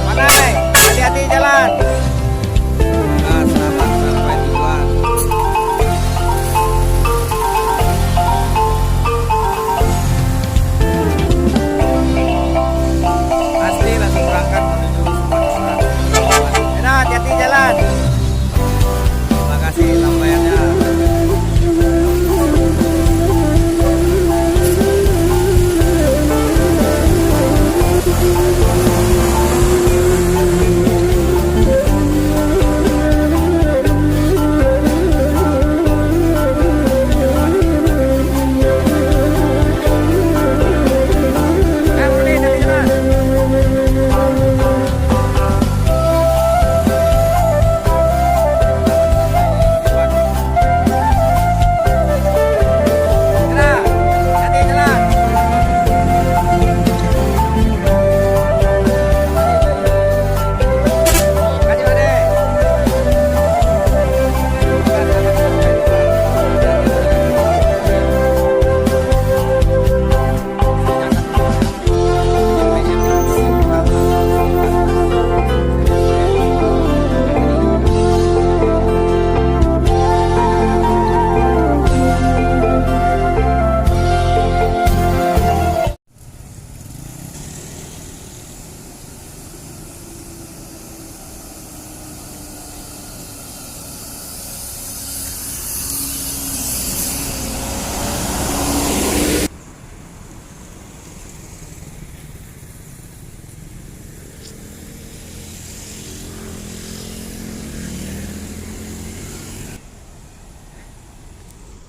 Pandai, hati-hati jalan. Nah, selamat sampai tujuan. Pasti langsung berangkat menuju Sumatera. Enak, hati-hati jalan. Terima kasih sampaiannya.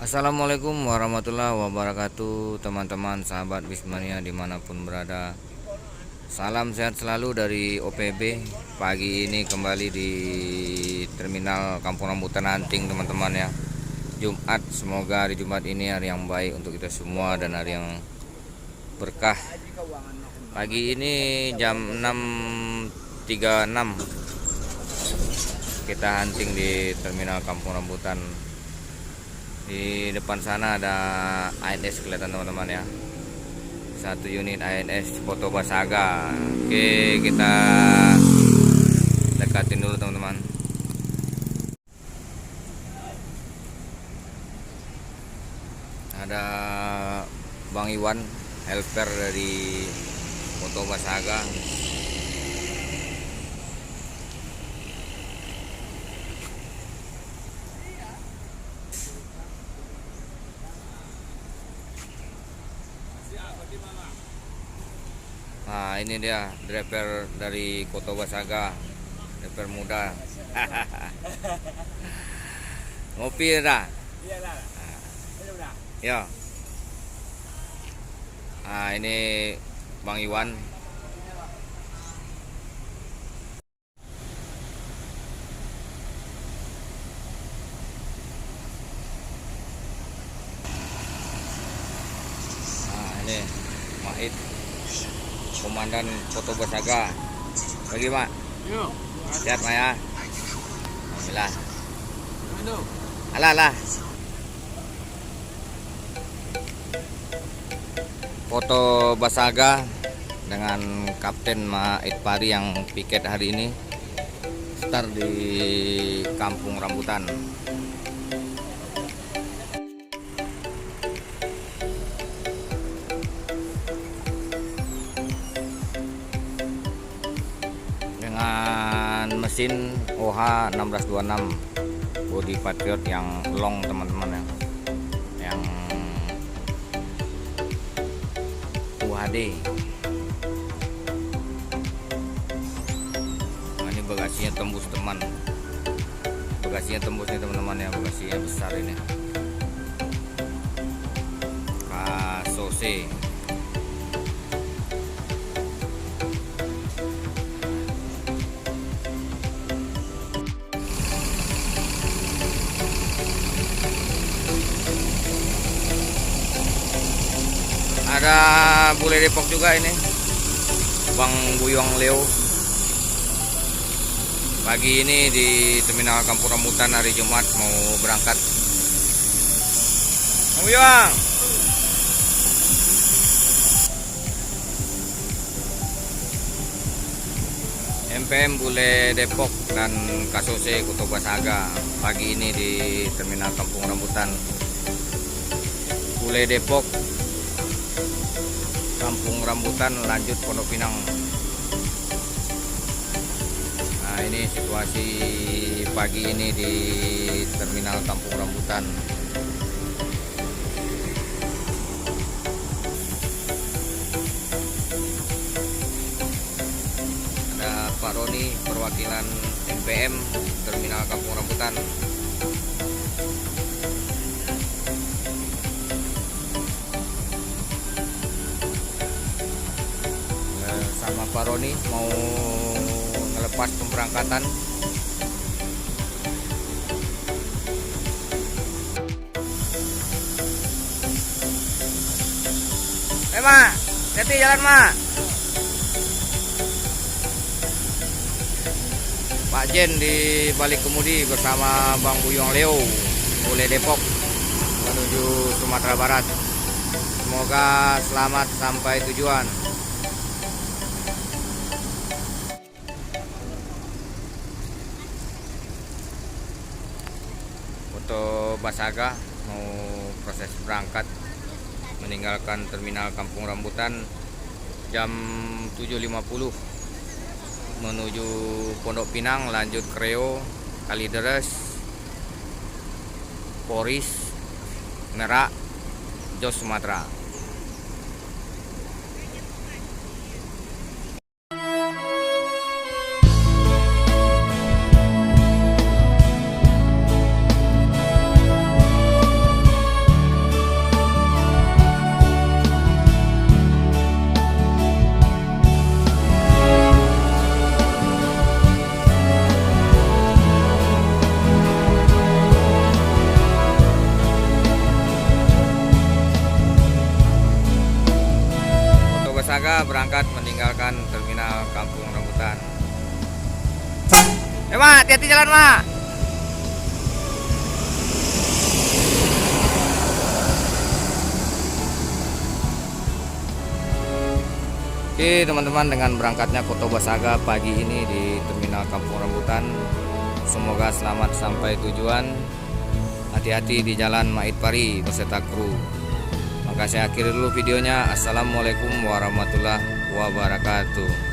Assalamualaikum warahmatullahi wabarakatuh, teman-teman sahabat Bismania dimanapun berada. Salam sehat selalu dari OPB. Pagi ini kembali di Terminal Kampung Rambutan Anting, teman-teman ya. Jumat, semoga hari Jumat ini hari yang baik untuk kita semua dan hari yang berkah. Pagi ini jam 6.36 kita hunting di Terminal Kampung Rambutan. Di depan sana ada ANS kelihatan teman-teman ya. Satu unit ANS Foto Basaga. Oke, kita dekatin dulu teman-teman. Ada Bang Iwan, helper dari Foto Basaga. Nah, ini dia driver dari Foto Basaga, driver muda. Ngopi dah. Iya lah. Ya. Nah, ini Bang Iwan. Nah, ini Mahid, Komandan Foto Basaga. Bagi Mak. Yo. Sehat Mak ya. Alhamdulillah. Aduh. Alah. Foto Basaga dengan Kapten Mahid Pari yang piket hari ini. Start di Kampung Rambutan. Dengan mesin OH 1626 body Patriot yang long teman-teman ya, yang UHD. Nah, ini bagasinya tembus teman, bagasinya tembus nih teman-teman ya, bagasinya besar ini. Kasose. Ada bule Depok juga ini, Bang Buyong Leo. Pagi ini di Terminal Kampung Rambutan hari Jumat mau berangkat. Bang Buyong. MPM Bule Depok dan Kasose Kuto Basaga pagi ini di Terminal Kampung Rambutan. Bule Depok, Kampung Rambutan, lanjut Pondok Pinang. Nah, ini situasi pagi ini di Terminal Kampung Rambutan. Pak Roni, perwakilan MPM Terminal Kampung Rambutan. Sama Pak Roni mau ngelepas pemberangkatan. Ma, hati jalan Ma. Pak Jen di balik kemudi bersama Bang Buyong Leo, Bule Depok menuju Sumatera Barat. Semoga selamat sampai tujuan. Kuto Basaga mau proses berangkat meninggalkan Terminal Kampung Rambutan jam 7.50 menuju Pondok Pinang, lanjut Kreo, Kalideres, Poris, Merak, Jos Sumatera. Basaga berangkat meninggalkan Terminal Kampung Rambutan. Ma, hati-hati jalan Ma. Oke teman-teman, dengan berangkatnya Kuto Basaga pagi ini di Terminal Kampung Rambutan, semoga selamat sampai tujuan. Hati-hati di jalan Mait Pari beserta kru. Maka saya akhiri dulu videonya. Assalamualaikum warahmatullahi wabarakatuh.